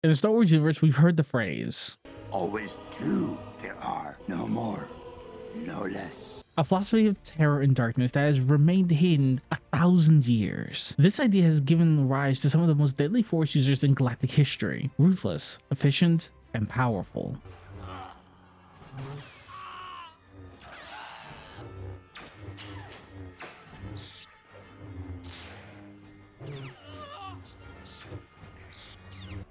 In the Star Wars universe, we've heard the phrase, Always two there are, no more, no less. a philosophy of terror and darkness that has remained hidden 1,000 years. This idea has given rise to some of the most deadly Force users in galactic history. Ruthless, efficient, and powerful.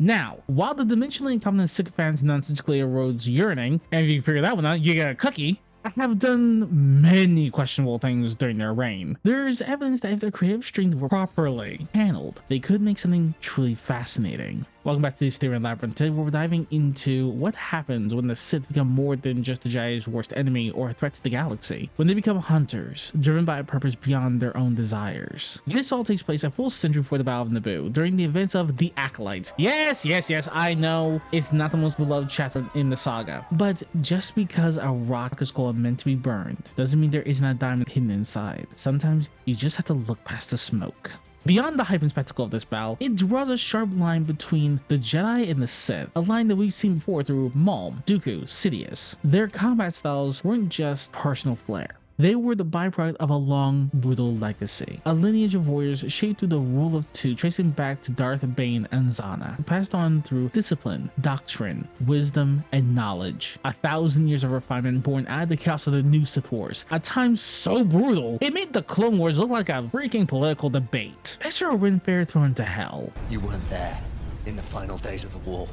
Now, while the dimensionally incompetent sycophants nonsensically erodes yearning, and if you figure that one out, you get a cookie, have done many questionable things during their reign. There's evidence that if their creative strength were properly handled, they could make something truly fascinating. Welcome back to the Asterion Labyrinth. Today we're diving into what happens when the Sith become more than just the Jedi's worst enemy or a threat to the galaxy. When they become hunters, driven by a purpose beyond their own desires. This all takes place a full century before the Battle of Naboo, during the events of the Acolyte. Yes, I know it's not the most beloved chapter in the saga, but just because a rock is called meant to be burned, doesn't mean there isn't a diamond hidden inside. Sometimes you just have to look past the smoke. Beyond the hype and spectacle of this battle, it draws a sharp line between the Jedi and the Sith, a line that we've seen before through Maul, Dooku, Sidious. Their combat styles weren't just personal flair. They were the byproduct of a long, brutal legacy. A lineage of warriors shaped through the rule of two, tracing back to Darth Bane and Zana, passed on through discipline, doctrine, wisdom, and knowledge. 1,000 years of refinement born out of the chaos of the new Sith Wars. A time so brutal, it made the Clone Wars look like a freaking political debate. Picture a Wayfarer thrown to hell. You weren't there in the final days of the war.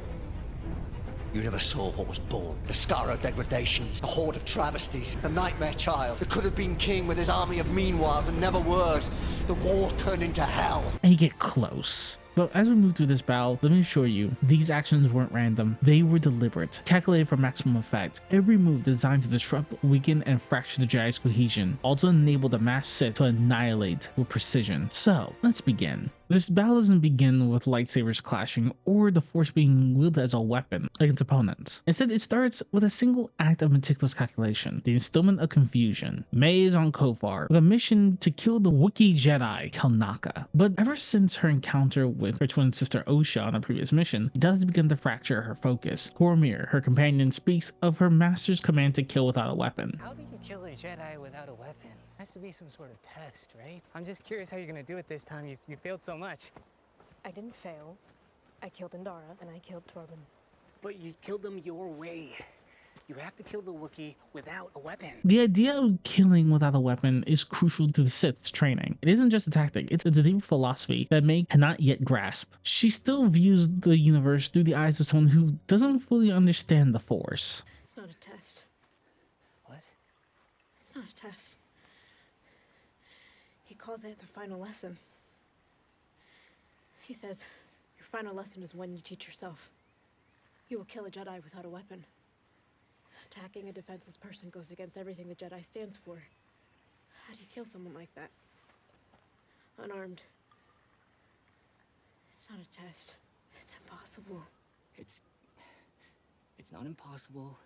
You never saw what was born. The scar of degradations, the horde of travesties, the nightmare child that could have been king with his army of meanwhiles and never word. The war turned into hell. And you get close. But as we move through this battle, let me assure you, these actions weren't random. They were deliberate, calculated for maximum effect. Every move designed to disrupt, weaken, and fracture the Jedi's cohesion, also enabled the masked Sith to annihilate with precision. So, let's begin. This battle doesn't begin with lightsabers clashing or the Force being wielded as a weapon against opponents. Instead, it starts with a single act of meticulous calculation, the instillment of confusion. May is on Kofar with a mission to kill the Wookiee Jedi, Kalnaka. But ever since her encounter with her twin sister Osha on a previous mission, Dell has begun to fracture her focus. Cormir, her companion, speaks of her master's command to kill without a weapon. How do you kill a Jedi without a weapon? Has to be some sort of test, right? I'm just curious how you're gonna do it this time. You failed so much. I didn't fail. I killed Indara and I killed Torben. But you killed them your way. You have to kill the Wookiee without a weapon. The idea of killing without a weapon is crucial to the Sith's training. It isn't just a tactic, it's a deep philosophy that May cannot yet grasp. She still views the universe through the eyes of someone who doesn't fully understand the Force. It's not a test. What? It's not a test. He calls it the final lesson. He says, your final lesson is when you teach yourself. You will kill a Jedi without a weapon. Attacking a defenseless person goes against everything the Jedi stands for. How do you kill someone like that? Unarmed. It's not a test. It's impossible. It's not impossible.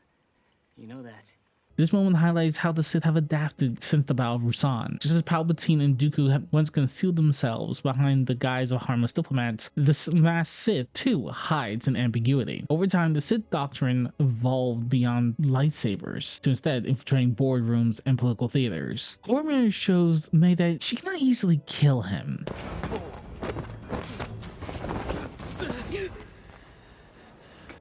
You know that. This moment highlights how the Sith have adapted since the Battle of Rusan. Just as Palpatine and Dooku have once concealed themselves behind the guise of harmless diplomats, the masked Sith too hides in ambiguity. Over time, the Sith doctrine evolved beyond lightsabers to instead infiltrating boardrooms and political theaters. Cormir shows May that she cannot easily kill him.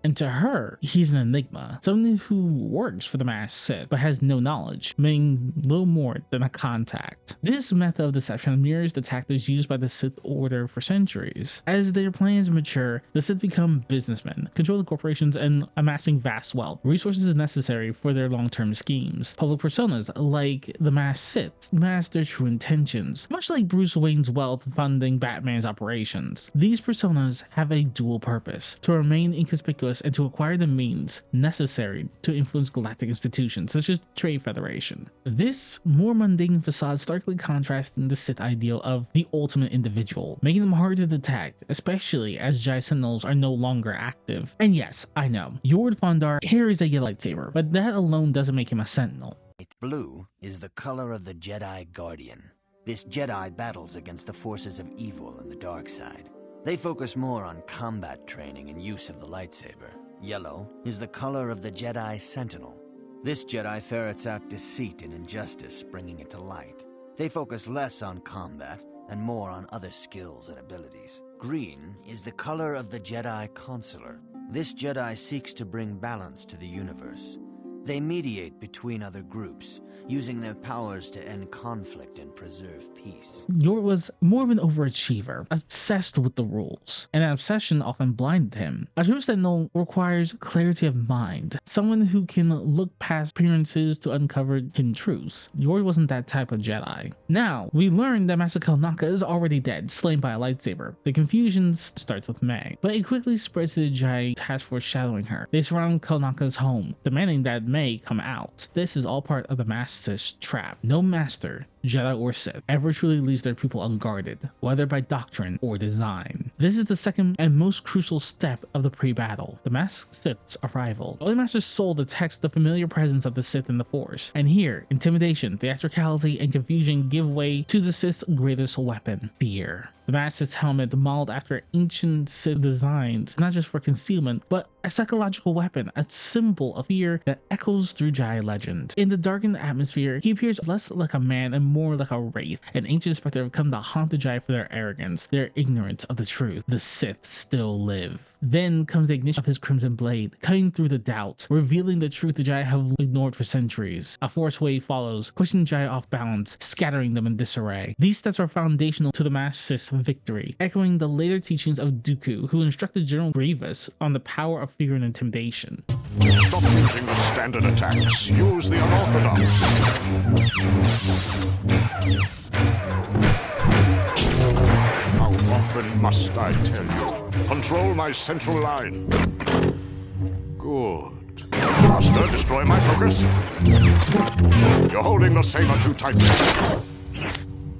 And to her, he's an enigma, someone who works for the masked Sith but has no knowledge, meaning little more than a contact. This method of deception mirrors the tactics used by the Sith Order for centuries. As their plans mature, the Sith become businessmen, controlling corporations and amassing vast wealth, resources necessary for their long-term schemes. Public personas like the masked Sith mask their true intentions, much like Bruce Wayne's wealth funding Batman's operations. These personas have a dual purpose: to remain inconspicuous and to acquire the means necessary to influence galactic institutions such as the Trade Federation. This more mundane facade starkly contrasts the Sith ideal of the ultimate individual, making them hard to detect, especially as Jedi Sentinels are no longer active. And yes, I know, Yord Fondar carries a lightsaber, but that alone doesn't make him a Sentinel. Blue is the color of the Jedi Guardian. This Jedi battles against the forces of evil and the dark side. They focus more on combat training and use of the lightsaber. Yellow is the color of the Jedi Sentinel. This Jedi ferrets out deceit and injustice, bringing it to light. They focus less on combat and more on other skills and abilities. Green is the color of the Jedi Consular. This Jedi seeks to bring balance to the universe. They mediate between other groups, using their powers to end conflict and preserve peace. Yor was more of an overachiever, obsessed with the rules, and that obsession often blinded him. A true Sentinel requires clarity of mind, someone who can look past appearances to uncover hidden truths. Yor wasn't that type of Jedi. Now, we learn that Master Kelnaka is already dead, slain by a lightsaber. The confusion starts with May, but it quickly spreads to the Jedi task force shadowing her. They surround Kelnaka's home, demanding that May come out. This is all part of the Master's trap. No Master, Jedi or Sith, ever truly leaves their people unguarded, whether by doctrine or design. This is the second and most crucial step of the pre-battle, the Masked Sith's arrival. The Holy Master's soul detects the familiar presence of the Sith in the Force, and here, intimidation, theatricality, and confusion give way to the Sith's greatest weapon, fear. The Master's helmet, modeled after ancient Sith designs, not just for concealment, but a psychological weapon, a symbol of fear that echoes through Jedi legend. In the darkened atmosphere, he appears less like a man and more like a wraith, an ancient specter have come to haunt the Jedi for their arrogance, their ignorance of the truth. The Sith still live. Then comes the ignition of his crimson blade, cutting through the doubt, revealing the truth the Jedi have ignored for centuries. A force wave follows, pushing the Jedi off balance, scattering them in disarray. These steps are foundational to the Master Sith's victory, echoing the later teachings of Dooku, who instructed General Grievous on the power of fear and intimidation. Stop using the standard attacks. Use the unorthodox. How often must I tell you? Control my central line. Good. Master, destroy my focus. You're holding the saber too tightly.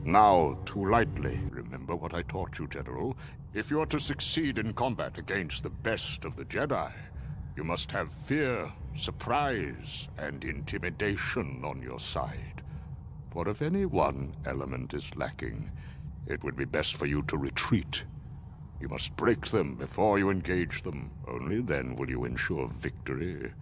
Now, too lightly. Remember what I taught you, General. If you are to succeed in combat against the best of the Jedi, you must have fear, surprise, and intimidation on your side. For if any one element is lacking, it would be best for you to retreat. You must break them before you engage them. Only then will you ensure victory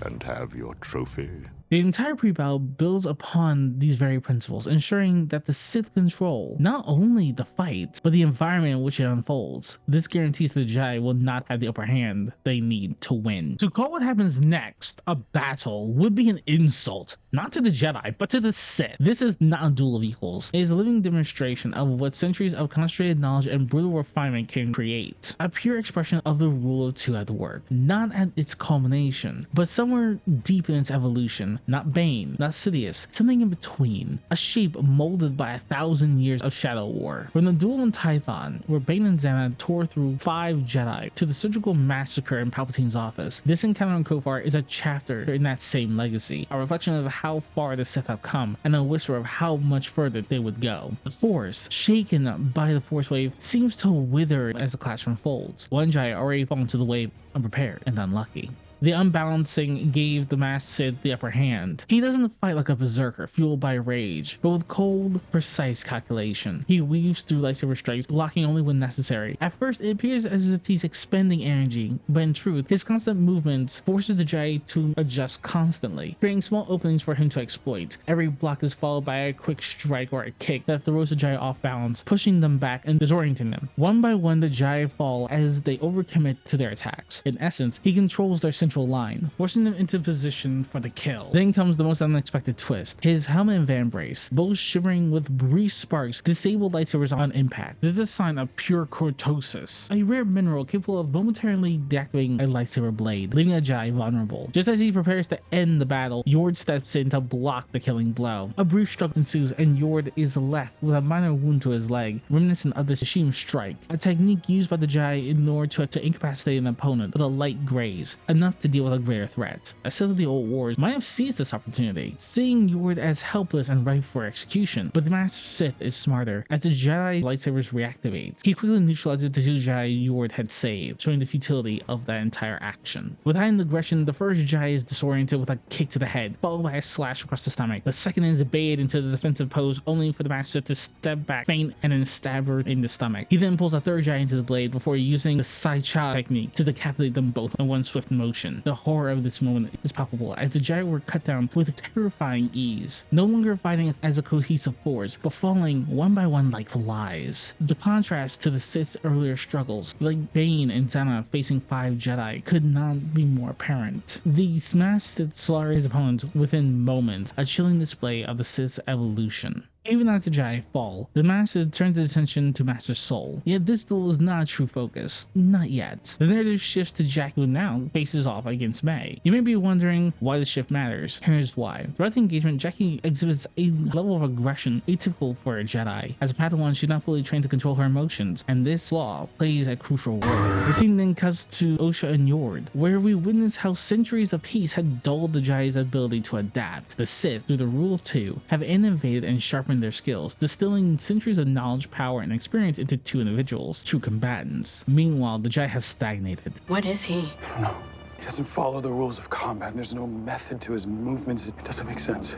and have your trophy. The entire pre-battle builds upon these very principles, ensuring that the Sith control not only the fight, but the environment in which it unfolds. This guarantees the Jedi will not have the upper hand they need to win. To call what happens next a battle would be an insult, not to the Jedi, but to the Sith. This is not a duel of equals. It is a living demonstration of what centuries of concentrated knowledge and brutal refinement can create. A pure expression of the rule of two at work, not at its culmination, but somewhere deep in its evolution. Not Bane, not Sidious, something in between. A shape molded by 1,000 years of shadow war. From the duel in Tython, where Bane and Xana tore through 5 Jedi, to the surgical massacre in Palpatine's office, this encounter in Kofar is a chapter in that same legacy, a reflection of how far the Sith have come, and a whisper of how much further they would go. The Force, shaken by the Force wave, seems to wither as the clash unfolds. One Jedi already fallen to the wave unprepared and unlucky. The unbalancing gave the Masked Sith the upper hand. He doesn't fight like a berserker fueled by rage, but with cold, precise calculation. He weaves through lightsaber strikes, blocking only when necessary. At first, it appears as if he's expending energy, but in truth, his constant movements forces the Jedi to adjust constantly, creating small openings for him to exploit. Every block is followed by a quick strike or a kick that throws the Jedi off balance, pushing them back and disorienting them. One by one, the Jedi fall as they overcommit to their attacks. In essence, he controls their central line, forcing them into position for the kill. Then comes the most unexpected twist. His helmet and van brace, both shimmering with brief sparks, disable lightsabers on impact. This is a sign of pure cortosis, a rare mineral capable of momentarily deactivating a lightsaber blade, leaving a Jedi vulnerable. Just as he prepares to end the battle, Yord steps in to block the killing blow. A brief struggle ensues and Yord is left with a minor wound to his leg, reminiscent of the Shishim strike, a technique used by the Jedi in order to incapacitate an opponent with a light graze, enough to deal with a greater threat. A Sith of the old wars might have seized this opportunity, seeing Yord as helpless and ripe for execution, but the Master Sith is smarter. As the Jedi lightsabers reactivate, he quickly neutralizes the two Jedi Yord had saved, showing the futility of that entire action. With high aggression, the first Jedi is disoriented with a kick to the head, followed by a slash across the stomach. The second is baited into the defensive pose, only for the Master Sith to step back, feint, and then stab her in the stomach. He then pulls a third Jedi into the blade before using the Sai-Cha technique to decapitate them both in one swift motion. The horror of this moment is palpable as the Jedi were cut down with terrifying ease, no longer fighting as a cohesive force, but falling one by one like flies. The contrast to the Sith's earlier struggles, like Bane and Zana facing 5 Jedi, could not be more apparent. The Master Sith slaughtered his opponent within moments, a chilling display of the Sith's evolution. Even as the Jedi fall, the Master turns his attention to Master Soul. Yet this duel is not a true focus. Not yet. The narrative shifts to Jack, who now faces off against May. You may be wondering why the shift matters. Here's why. Throughout the engagement, Jackie exhibits a level of aggression atypical for a Jedi. As a Padawan, she's not fully trained to control her emotions, and this flaw plays a crucial role. The scene then cuts to Osha and Yord, where we witness how centuries of peace had dulled the Jedi's ability to adapt. The Sith, through the rule of 2, have innovated and sharpened their skills, distilling centuries of knowledge, power, and experience into 2 individuals, true combatants. Meanwhile, the Jedi have stagnated. What is he? I don't know. He doesn't follow the rules of combat, and there's no method to his movements. It doesn't make sense.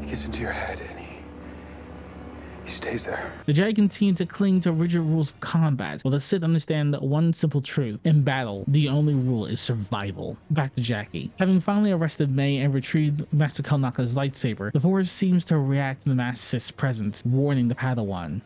He gets into your head, and he stays there. The Jedi continue to cling to rigid rules of combat, while the Sith understand that one simple truth: in battle, the only rule is survival. Back to Jackie. Having finally arrested May and retrieved Master Kalnaka's lightsaber, the Force seems to react to the Master Sith's presence, warning the Padawan.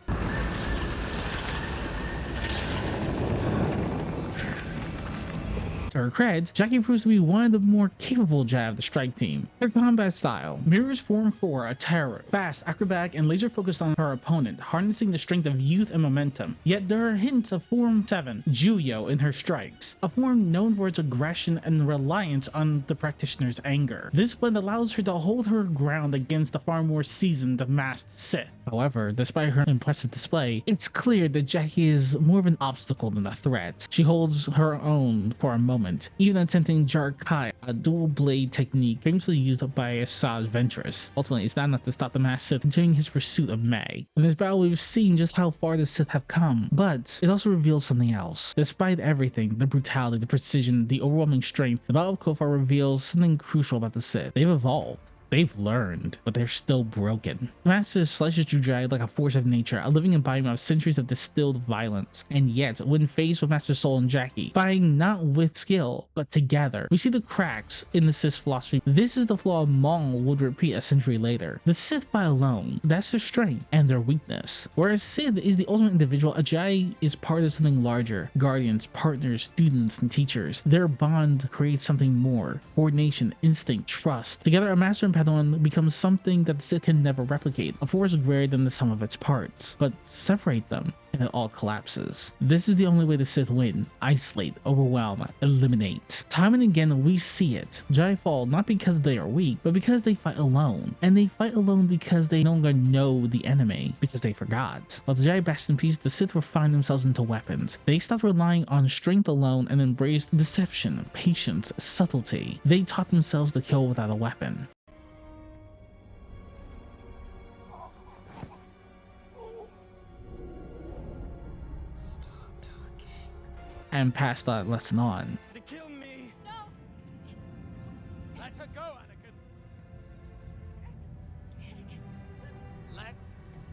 To her credit, Jackie proves to be one of the more capable Jedi of the strike team. Her combat style mirrors Form 4, a terror, fast, acrobatic, and laser focused on her opponent, harnessing the strength of youth and momentum. Yet there are hints of Form 7, Juyo, in her strikes, a form known for its aggression and reliance on the practitioner's anger. This blend allows her to hold her ground against the far more seasoned masked Sith. However, despite her impressive display, it's clear that Jackie is more of an obstacle than a threat. She holds her own for a moment, even attempting Jar Kai, a dual blade technique famously used by Asajj Ventress. Ultimately, it's not enough to stop the Master Sith continuing his pursuit of May. In this battle, we've seen just how far the Sith have come, but it also reveals something else. Despite everything, the brutality, the precision, the overwhelming strength, the Battle of Kofar reveals something crucial about the Sith. They've evolved. They've learned, but they're still broken. The Master slices through Jedi like a force of nature, a living embodiment of centuries of distilled violence. And yet, when faced with Master Soul and Jackie, fighting not with skill, but together, we see the cracks in the Sith philosophy. This is the flaw Maul would repeat a century later. The Sith fight alone. That's their strength and their weakness. Whereas Sith is the ultimate individual, a Jedi is part of something larger. Guardians, partners, students, and teachers. Their bond creates something more. Coordination, instinct, trust. Together, a Master and Padawan becomes something that the Sith can never replicate, a force greater than the sum of its parts. But separate them, and it all collapses. This is the only way the Sith win: isolate, overwhelm, eliminate. Time and again we see it. Jedi fall not because they are weak, but because they fight alone. And they fight alone because they no longer know the enemy, because they forgot. While the Jedi bask in peace, the Sith refine themselves into weapons. They stopped relying on strength alone and embraced deception, patience, subtlety. They taught themselves to kill without a weapon. And pass that lesson on. To kill me! No! Let her go, Anakin! Let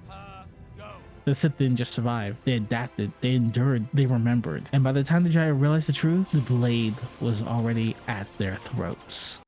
her go! The Sith didn't just survive, they adapted, they endured, they remembered. And by the time the Jedi realized the truth, the blade was already at their throats.